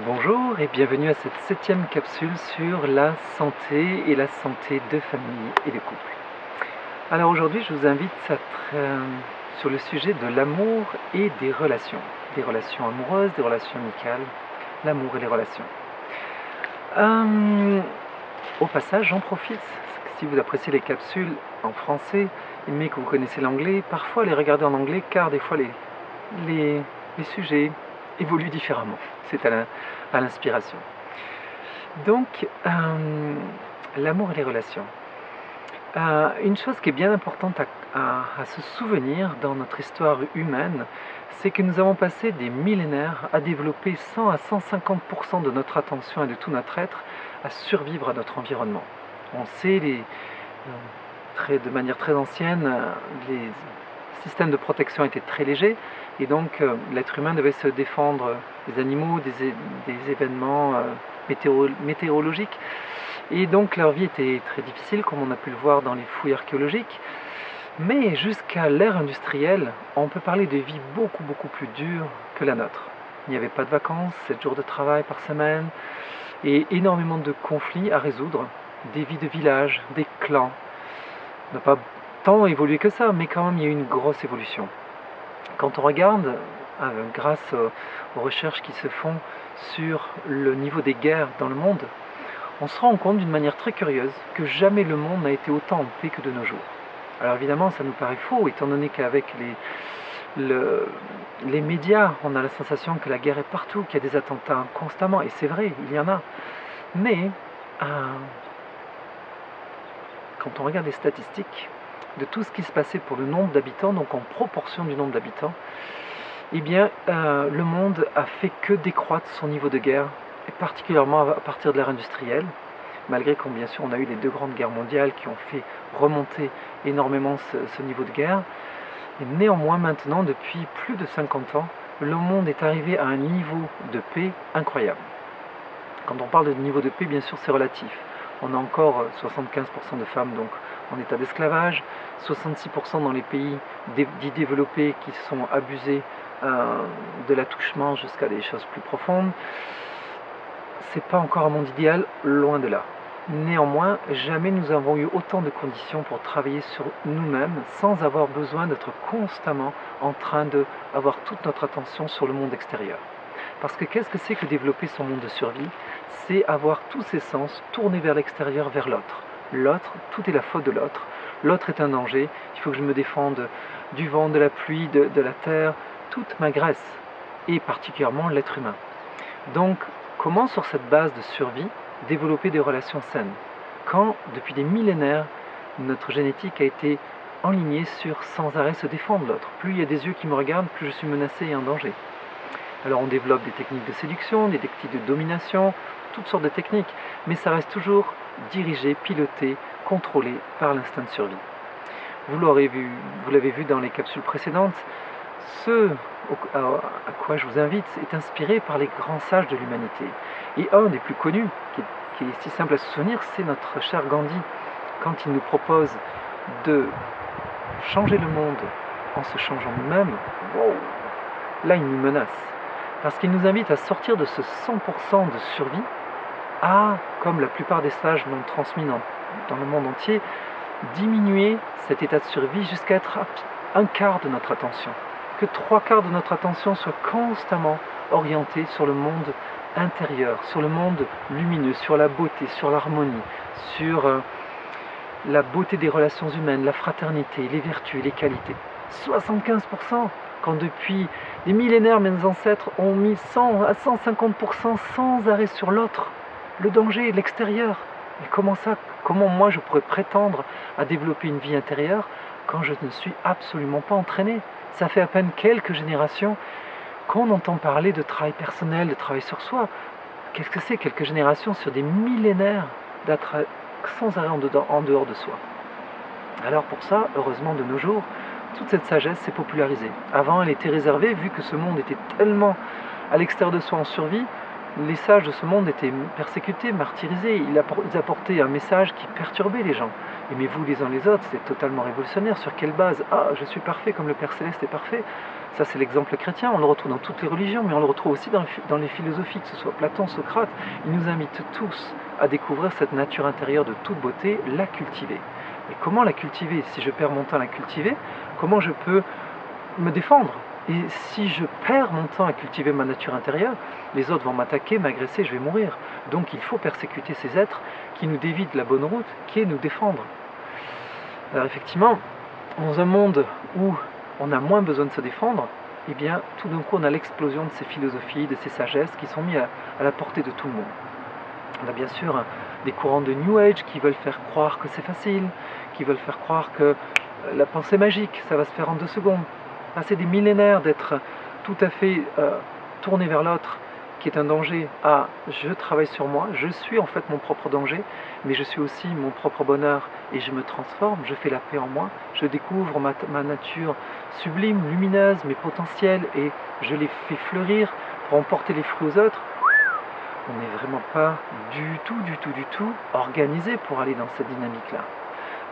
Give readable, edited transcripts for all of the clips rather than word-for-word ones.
Bonjour et bienvenue à cette 7e capsule sur la santé et la santé de famille et de couple. Alors aujourd'hui, je vous invite sur le sujet de l'amour et des relations amoureuses, des relations amicales, l'amour et les relations. Au passage, j'en profite, si vous appréciez les capsules en français, mais que vous connaissez l'anglais, parfois les regarder en anglais, car des fois les sujets évoluent différemment. C'est à l'inspiration. Donc, l'amour et les relations. Une chose qui est bien importante à se souvenir dans notre histoire humaine, c'est que nous avons passé des millénaires à développer 100 à 150% de notre attention et de tout notre être à survivre à notre environnement. On sait, de manière très ancienne, les systèmes de protection étaient très légers et donc l'être humain devait se défendre des animaux, des événements météorologiques. Et donc leur vie était très difficile, comme on a pu le voir dans les fouilles archéologiques. Mais jusqu'à l'ère industrielle, on peut parler de vie beaucoup plus dure que la nôtre. Il n'y avait pas de vacances, 7 jours de travail par semaine, et énormément de conflits à résoudre, des vies de village, des clans. On n'a pas tant évolué que ça, mais quand même il y a eu une grosse évolution. Quand on regarde, grâce aux recherches qui se font sur le niveau des guerres dans le monde, on se rend compte d'une manière très curieuse que jamais le monde n'a été autant en paix que de nos jours. Alors évidemment, ça nous paraît faux, étant donné qu'avec les médias, on a la sensation que la guerre est partout, qu'il y a des attentats constamment, et c'est vrai, il y en a. Mais, quand on regarde les statistiques de tout ce qui se passait pour le nombre d'habitants, donc en proportion du nombre d'habitants, eh bien, le monde a fait que décroître son niveau de guerre, et particulièrement à partir de l'ère industrielle, malgré qu'on, bien sûr, on a eu les 2 grandes guerres mondiales qui ont fait remonter énormément ce niveau de guerre. Et néanmoins, maintenant, depuis plus de 50 ans, le monde est arrivé à un niveau de paix incroyable. Quand on parle de niveau de paix, bien sûr, c'est relatif. On a encore 75% de femmes donc en état d'esclavage, 66% dans les pays dits développés qui sont abusés de l'attouchement jusqu'à des choses plus profondes. C'est pas encore un monde idéal, loin de là. Néanmoins, jamais nous avons eu autant de conditions pour travailler sur nous-mêmes sans avoir besoin d'être constamment en train d'avoir toute notre attention sur le monde extérieur. Parce que qu'est-ce que c'est que développer son monde de survie? C'est avoir tous ses sens tournés vers l'extérieur, vers l'autre. L'autre, tout est la faute de l'autre. L'autre est un danger, il faut que je me défende du vent, de la pluie, de la terre, toute ma graisse, et particulièrement l'être humain. Donc, comment sur cette base de survie développer des relations saines quand, depuis des millénaires, notre génétique a été enlignée sur sans arrêt se défendre l'autre? Plus il y a des yeux qui me regardent, plus je suis menacé et en danger. Alors on développe des techniques de séduction, des techniques de domination, toutes sortes de techniques, mais ça reste toujours dirigé, piloté, contrôlé par l'instinct de survie. Vous l'avez vu dans les capsules précédentes, ce à quoi je vous invite est inspiré par les grands sages de l'humanité. Et un des plus connus, qui est si simple à se souvenir, c'est notre cher Gandhi, quand il nous propose de changer le monde en se changeant nous-mêmes. Wow, là il nous menace, parce qu'il nous invite à sortir de ce 100% de survie à, comme la plupart des sages l'ont transmis dans le monde entier, diminuer cet état de survie jusqu'à être un quart de notre attention. Que 3/4 de notre attention soit constamment orientée sur le monde intérieur, sur le monde lumineux, sur la beauté, sur l'harmonie, sur la beauté des relations humaines, la fraternité, les vertus, les qualités. 75%, quand depuis des millénaires mes ancêtres ont mis 100 à 150% sans arrêt sur l'autre, le danger, l'extérieur. Mais comment moi je pourrais prétendre à développer une vie intérieure quand je ne suis absolument pas entraîné? Ça fait à peine quelques générations qu'on entend parler de travail personnel, de travail sur soi. Qu'est-ce que c'est quelques générations sur des millénaires d'être sans arrêt en dehors de soi? Alors pour ça, heureusement de nos jours, toute cette sagesse s'est popularisée. Avant, elle était réservée, vu que ce monde était tellement à l'extérieur de soi en survie, les sages de ce monde étaient persécutés, martyrisés, ils apportaient un message qui perturbait les gens. Aimez-vous les uns les autres, c'est totalement révolutionnaire. Sur quelle base? Ah, je suis parfait comme le Père Céleste est parfait. Ça, c'est l'exemple chrétien, on le retrouve dans toutes les religions, mais on le retrouve aussi dans les philosophies, que ce soit Platon, Socrate. Ils nous invitent tous à découvrir cette nature intérieure de toute beauté, la cultiver. Et comment la cultiver? Si je perds mon temps à la cultiver, comment je peux me défendre? Et si je perds mon temps à cultiver ma nature intérieure, les autres vont m'attaquer, m'agresser, je vais mourir. Donc il faut persécuter ces êtres qui nous dévient de la bonne route, qui est nous défendre. Alors effectivement, dans un monde où on a moins besoin de se défendre, eh bien tout d'un coup on a l'explosion de ces philosophies, de ces sagesses qui sont mises à la portée de tout le monde. On a bien sûr des courants de New Age qui veulent faire croire que c'est facile, qui veulent faire croire que la pensée magique, ça va se faire en 2 secondes. Passer des millénaires d'être tout à fait tourné vers l'autre, qui est un danger, à je travaille sur moi, je suis en fait mon propre danger, mais je suis aussi mon propre bonheur et je me transforme, je fais la paix en moi, je découvre ma nature sublime, lumineuse, mes potentiels et je les fais fleurir pour emporter les fruits aux autres. On n'est vraiment pas du tout organisé pour aller dans cette dynamique-là.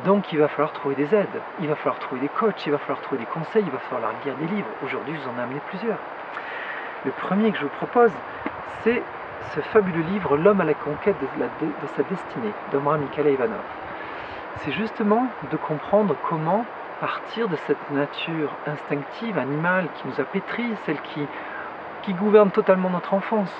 Donc il va falloir trouver des aides, il va falloir trouver des coachs, il va falloir trouver des conseils, il va falloir lire des livres. Aujourd'hui, je vous en ai amené plusieurs. Le premier que je vous propose, c'est ce fabuleux livre « L'homme à la conquête de sa destinée » d'Omar Mikhaël Ivanov. C'est justement de comprendre comment partir de cette nature instinctive, animale, qui nous a pétris, celle qui gouverne totalement notre enfance,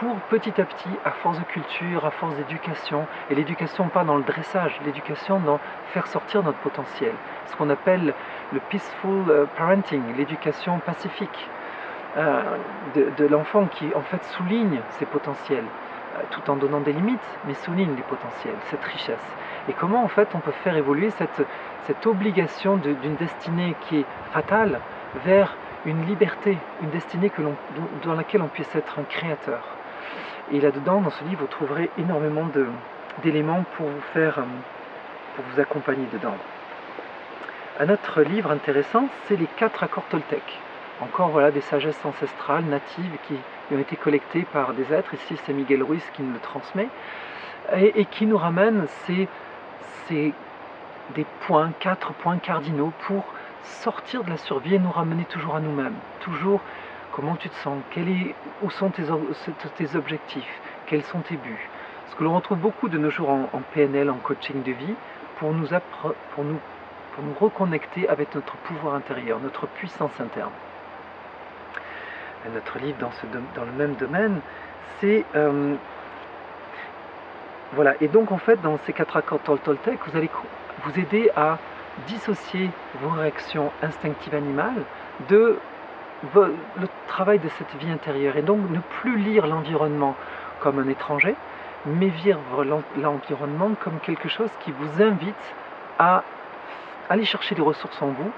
pour petit à petit, à force de culture, à force d'éducation, et l'éducation pas dans le dressage, l'éducation dans faire sortir notre potentiel, ce qu'on appelle le peaceful parenting, l'éducation pacifique de l'enfant qui en fait souligne ses potentiels, tout en donnant des limites, mais souligne les potentiels, cette richesse. Et comment en fait on peut faire évoluer cette obligation d'une destinée qui est fatale vers une liberté, une destinée dans laquelle on puisse être un créateur. Et là-dedans, dans ce livre, vous trouverez énormément d'éléments pour vous accompagner dedans. Un autre livre intéressant, c'est les 4 accords Toltec. Encore voilà des sagesses ancestrales, natives, qui ont été collectées par des êtres. Ici, c'est Miguel Ruiz qui nous le transmet. Et qui nous ramène des points, 4 points cardinaux pour sortir de la survie et nous ramener toujours à nous-mêmes. Toujours, comment tu te sens, où sont tes objectifs, quels sont tes buts. Ce que l'on retrouve beaucoup de nos jours en PNL, en coaching de vie, pour nous reconnecter avec notre pouvoir intérieur, notre puissance interne. Et notre livre dans le même domaine, c'est... voilà, et donc en fait, dans ces 4 accords Toltec, vous allez vous aider à dissocier vos réactions instinctives animales de le travail de cette vie intérieure, et donc ne plus lire l'environnement comme un étranger, mais vivre l'environnement comme quelque chose qui vous invite à aller chercher des ressources en vous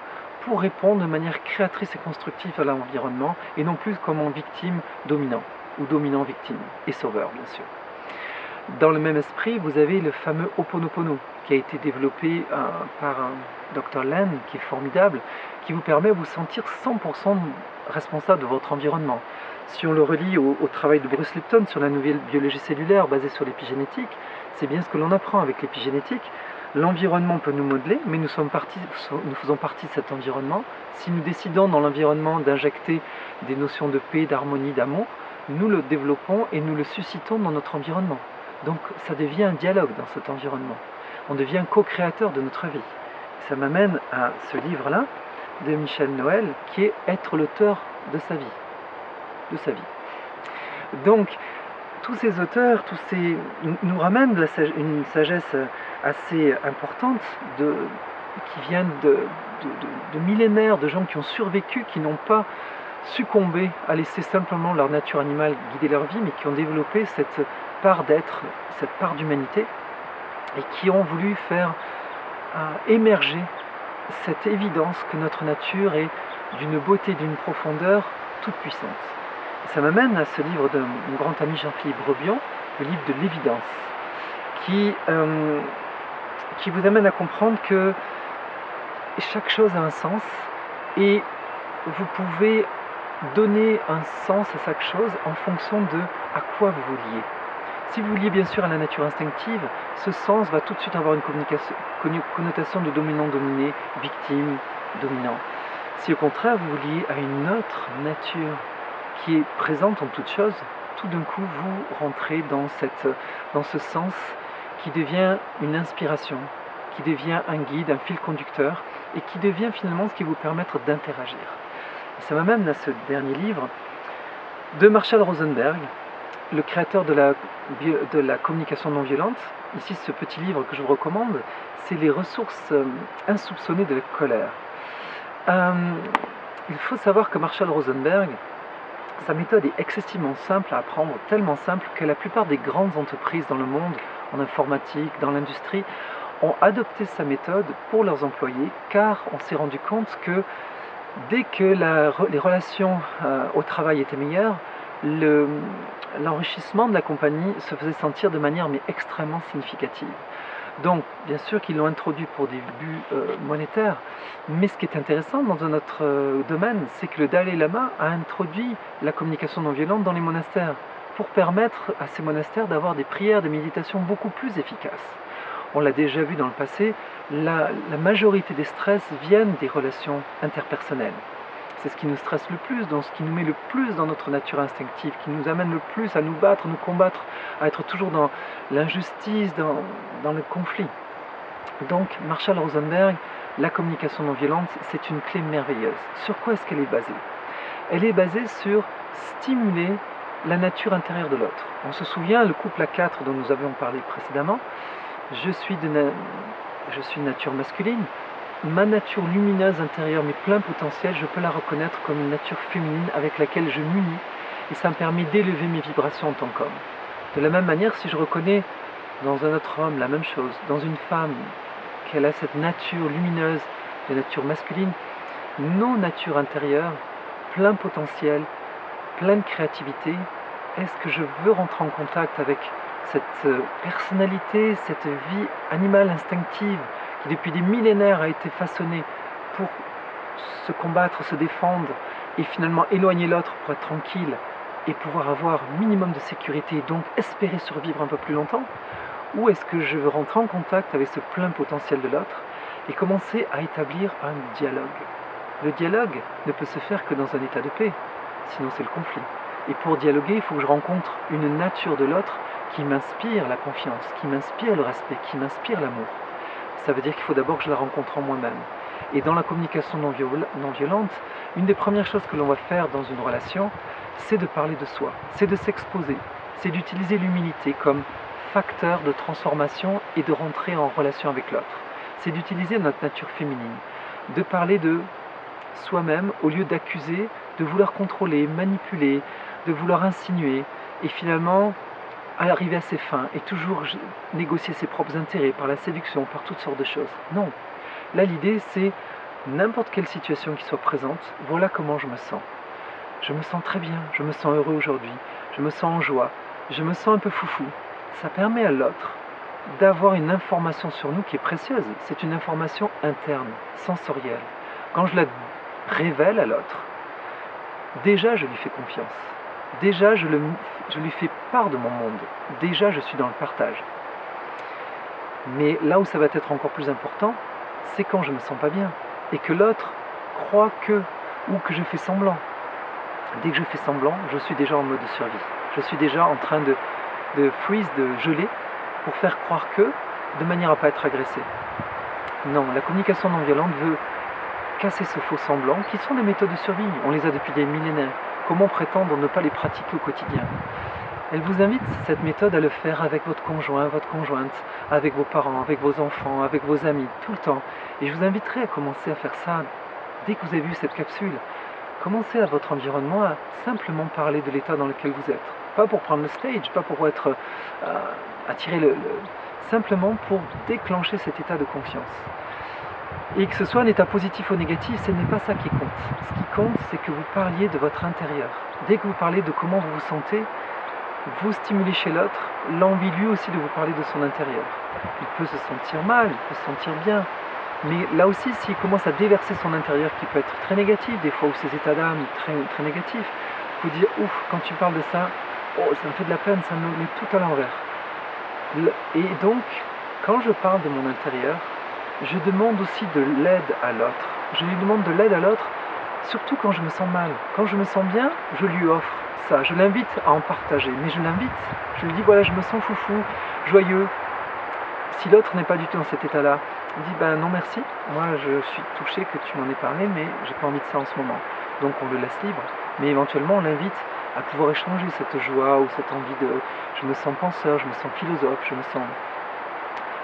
pour répondre de manière créatrice et constructive à l'environnement, et non plus comme en victime dominant, ou dominant-victime, et sauveur bien sûr. Dans le même esprit, vous avez le fameux Ho'oponopono, qui a été développé par un Dr Len, qui est formidable, qui vous permet de vous sentir 100% responsable de votre environnement. Si on le relie au travail de Bruce Lipton sur la nouvelle biologie cellulaire basée sur l'épigénétique, c'est bien ce que l'on apprend avec l'épigénétique. L'environnement peut nous modeler, mais nous faisons partie de cet environnement. Si nous décidons dans l'environnement d'injecter des notions de paix, d'harmonie, d'amour, nous le développons et nous le suscitons dans notre environnement. Donc ça devient un dialogue dans cet environnement. On devient co-créateur de notre vie. Ça m'amène à ce livre-là de Michel Noël, qui est être l'auteur de sa vie. Donc, tous ces auteurs, nous ramènent une sagesse assez importante qui vient de millénaires de gens qui ont survécu, qui n'ont pas succombé à laisser simplement leur nature animale guider leur vie, mais qui ont développé cette part d'être, cette part d'humanité, et qui ont voulu faire émerger cette évidence que notre nature est d'une beauté, d'une profondeur toute puissante. Et ça m'amène à ce livre de mon grand ami Jean-Philippe Brebion, le livre de l'évidence, qui vous amène à comprendre que chaque chose a un sens, et vous pouvez donner un sens à chaque chose en fonction de à quoi vous vous liez. Si vous liez bien sûr à la nature instinctive, ce sens va tout de suite avoir une connotation de dominant-dominé, victime, dominant. Si au contraire vous vous liez à une autre nature qui est présente en toute chose, tout d'un coup vous rentrez dans ce sens qui devient une inspiration, qui devient un guide, un fil conducteur, et qui devient finalement ce qui vous permet d'interagir. Et ça m'amène à ce dernier livre de Marshall Rosenberg, le créateur de la communication non violente. Ici, ce petit livre que je vous recommande, c'est les ressources insoupçonnées de la colère. Il faut savoir que Marshall Rosenberg, sa méthode est excessivement simple à apprendre, tellement simple que la plupart des grandes entreprises dans le monde, en informatique, dans l'industrie, ont adopté sa méthode pour leurs employés, car on s'est rendu compte que dès que les relations au travail étaient meilleures, l'enrichissement de la compagnie se faisait sentir de manière extrêmement significative. Donc, bien sûr qu'ils l'ont introduit pour des buts monétaires, mais ce qui est intéressant dans un autre domaine, c'est que le Dalai Lama a introduit la communication non violente dans les monastères, pour permettre à ces monastères d'avoir des prières, des méditations beaucoup plus efficaces. On l'a déjà vu dans le passé, la majorité des stress viennent des relations interpersonnelles. C'est ce qui nous stresse le plus, ce qui nous met le plus dans notre nature instinctive, qui nous amène le plus à nous battre, nous combattre, à être toujours dans l'injustice, dans le conflit. Donc, Marshall Rosenberg, la communication non violente, c'est une clé merveilleuse. Sur quoi est-ce qu'elle est basée? Elle est basée sur stimuler la nature intérieure de l'autre. On se souvient, le couple à 4 dont nous avions parlé précédemment, je suis de nature masculine. Ma nature lumineuse intérieure, mes pleins potentiels, je peux la reconnaître comme une nature féminine avec laquelle je m'unis et ça me permet d'élever mes vibrations en tant qu'homme. De la même manière, si je reconnais dans un autre homme la même chose, dans une femme, qu'elle a cette nature lumineuse, de nature masculine, nos natures intérieures, plein potentiel, pleine créativité, est-ce que je veux rentrer en contact avec cette personnalité, cette vie animale instinctive qui depuis des millénaires a été façonnée pour se combattre, se défendre et finalement éloigner l'autre pour être tranquille et pouvoir avoir un minimum de sécurité et donc espérer survivre un peu plus longtemps? Ou est-ce que je veux rentrer en contact avec ce plein potentiel de l'autre et commencer à établir un dialogue? Le dialogue ne peut se faire que dans un état de paix, sinon c'est le conflit. Et pour dialoguer, il faut que je rencontre une nature de l'autre qui m'inspire la confiance, qui m'inspire le respect, qui m'inspire l'amour. Ça veut dire qu'il faut d'abord que je la rencontre en moi-même. Et dans la communication non violente, une des premières choses que l'on va faire dans une relation, c'est de parler de soi, c'est de s'exposer, c'est d'utiliser l'humilité comme facteur de transformation et de rentrer en relation avec l'autre. C'est d'utiliser notre nature féminine, de parler de soi-même au lieu d'accuser, de vouloir contrôler, manipuler, de vouloir insinuer et finalement arriver à ses fins et toujours négocier ses propres intérêts par la séduction, par toutes sortes de choses. Non. Là, l'idée, c'est n'importe quelle situation qui soit présente, voilà comment je me sens. Je me sens très bien, je me sens heureux aujourd'hui, je me sens en joie, je me sens un peu foufou. Ça permet à l'autre d'avoir une information sur nous qui est précieuse. C'est une information interne, sensorielle. Quand je la révèle à l'autre, déjà je lui fais confiance. Déjà je lui fais part de mon monde. Déjà je suis dans le partage. Mais là où ça va être encore plus important, c'est quand je ne me sens pas bien et que l'autre croit ou que je fais semblant. Dès que je fais semblant, je suis déjà en mode survie. Je suis déjà en train de freeze, de geler, pour faire croire de manière à ne pas être agressé. Non, la communication non violente veut casser ce faux semblant, qui sont des méthodes de survie. On les a depuis des millénaires. Comment prétendre ne pas les pratiquer au quotidien? Elle vous invite, cette méthode, à le faire avec votre conjoint, votre conjointe, avec vos parents, avec vos enfants, avec vos amis, tout le temps. Et je vous inviterai à commencer à faire ça dès que vous avez vu cette capsule. Commencez à votre environnement à simplement parler de l'état dans lequel vous êtes. Pas pour prendre le stage, pas pour être attirer simplement pour déclencher cet état de confiance. Et que ce soit un état positif ou négatif, ce n'est pas ça qui compte. Ce qui compte, c'est que vous parliez de votre intérieur. Dès que vous parlez de comment vous vous sentez, vous stimulez chez l'autre l'envie lui aussi de vous parler de son intérieur. Il peut se sentir mal, il peut se sentir bien. Mais là aussi, s'il commence à déverser son intérieur, qui peut être très négatif, des fois, ou ses états d'âme très, très négatifs, il faut dire, ouf, quand tu parles de ça, oh, ça me fait de la peine, ça me met tout à l'envers. Et donc, quand je parle de mon intérieur, je demande aussi de l'aide à l'autre. Je lui demande de l'aide à l'autre, surtout quand je me sens mal. Quand je me sens bien, je lui offre ça. Je l'invite à en partager, mais je l'invite. Je lui dis, voilà, je me sens foufou, joyeux. Si l'autre n'est pas du tout dans cet état-là, il dit, ben non merci, moi je suis touché que tu m'en aies parlé, mais j'ai pas envie de ça en ce moment. Donc on le laisse libre, mais éventuellement on l'invite à pouvoir échanger cette joie ou cette envie de... Je me sens penseur, je me sens philosophe, je me sens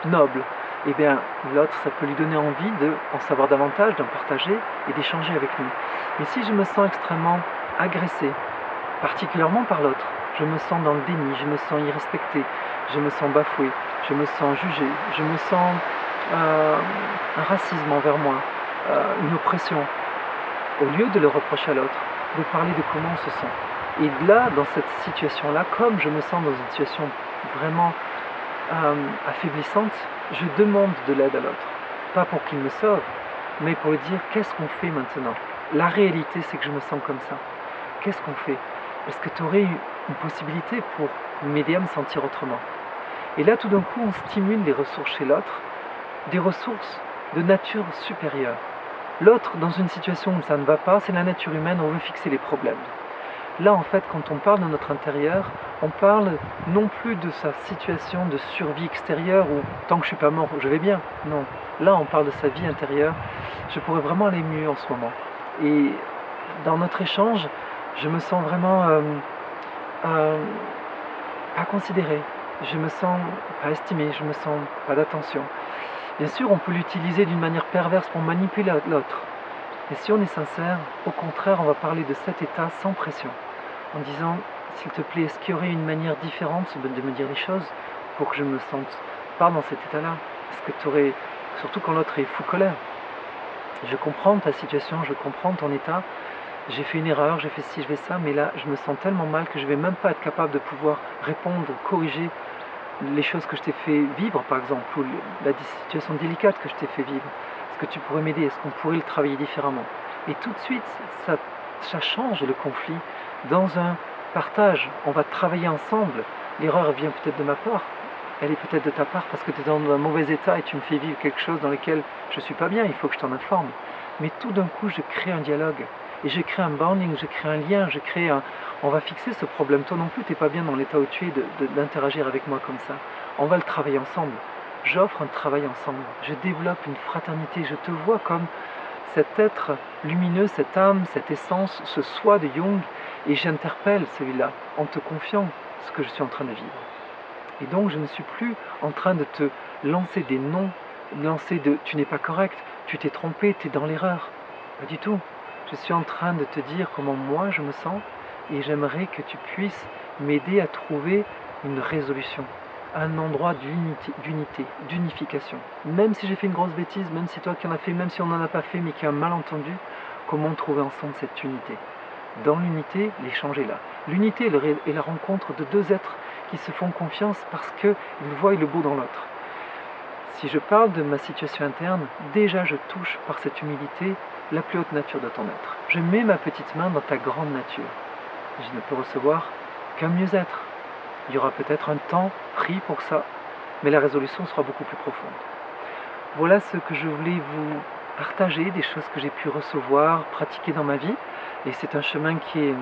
noble. Et bien l'autre, ça peut lui donner envie d'en savoir davantage, d'en partager et d'échanger avec nous. Mais si je me sens extrêmement agressé, particulièrement par l'autre, je me sens dans le déni, je me sens irrespecté, je me sens bafoué, je me sens jugé, je me sens un racisme envers moi, une oppression. Au lieu de le reprocher à l'autre, de parler de comment on se sent. Et là, dans cette situation-là, comme je me sens dans une situation vraiment affaiblissante, je demande de l'aide à l'autre. Pas pour qu'il me sauve, mais pour lui dire qu'est-ce qu'on fait maintenant. La réalité, c'est que je me sens comme ça. Qu'est-ce qu'on fait? Est-ce que tu aurais une possibilité pour m'aider à me sentir autrement? Et là, tout d'un coup, on stimule les ressources chez l'autre, des ressources de nature supérieure. L'autre, dans une situation où ça ne va pas, c'est la nature humaine, on veut fixer les problèmes. Là, en fait, quand on parle de notre intérieur, on parle non plus de sa situation de survie extérieure où tant que je ne suis pas mort, je vais bien. Non. Là, on parle de sa vie intérieure. Je pourrais vraiment aller mieux en ce moment. Et dans notre échange, je me sens vraiment pas considéré. Je me sens pas estimé, je me sens pas d'attention. Bien sûr, on peut l'utiliser d'une manière perverse pour manipuler l'autre. Mais si on est sincère, au contraire, on va parler de cet état sans pression, en disant, s'il te plaît, est-ce qu'il y aurait une manière différente de me dire les choses pour que je me sente pas dans cet état-là? Est-ce que tu aurais, surtout quand l'autre est fou colère, je comprends ta situation, je comprends ton état, j'ai fait une erreur, j'ai fait ci, je fais ça, mais là, je me sens tellement mal que je ne vais même pas être capable de pouvoir répondre, corriger les choses que je t'ai fait vivre, par exemple, ou la situation délicate que je t'ai fait vivre. Est-ce que tu pourrais m'aider? Est-ce qu'on pourrait le travailler différemment? Et tout de suite, ça change le conflit dans un partage. On va travailler ensemble. L'erreur vient peut-être de ma part. Elle est peut-être de ta part parce que tu es dans un mauvais état et tu me fais vivre quelque chose dans lequel je ne suis pas bien. Il faut que je t'en informe. Mais tout d'un coup, je crée un dialogue. Et je crée un bonding, je crée un lien, on va fixer ce problème. Toi non plus, tu n'es pas bien dans l'état où tu es d'interagir avec moi comme ça. On va le travailler ensemble. J'offre un travail ensemble. Je développe une fraternité. Je te vois comme cet être lumineux, cette âme, cette essence, ce soi de Jung. Et j'interpelle celui-là en te confiant ce que je suis en train de vivre. Et donc, je ne suis plus en train de te lancer des noms, lancer de « tu n'es pas correct, tu t'es trompé, tu es dans l'erreur ». Pas du tout. Je suis en train de te dire comment moi je me sens et j'aimerais que tu puisses m'aider à trouver une résolution, un endroit d'unité, d'unification. Même si j'ai fait une grosse bêtise, même si toi qui en as fait, même si on n'en a pas fait mais qu'il y a un malentendu, comment trouver ensemble cette unité? Dans l'unité, l'échange est là. L'unité est la rencontre de deux êtres qui se font confiance parce qu'ils voient le beau dans l'autre. Si je parle de ma situation interne, déjà je touche par cette humilité la plus haute nature de ton être. Je mets ma petite main dans ta grande nature. Je ne peux recevoir qu'un mieux-être. Il y aura peut-être un temps pris pour ça, mais la résolution sera beaucoup plus profonde. Voilà ce que je voulais vous partager, des choses que j'ai pu recevoir, pratiquer dans ma vie. Et c'est un chemin qui est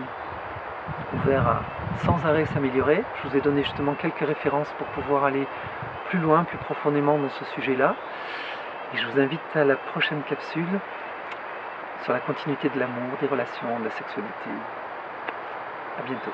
ouvert à sans arrêt s'améliorer. Je vous ai donné justement quelques références pour pouvoir aller plus loin, plus profondément dans ce sujet-là. Et je vous invite à la prochaine capsule sur la continuité de l'amour, des relations, de la sexualité. À bientôt.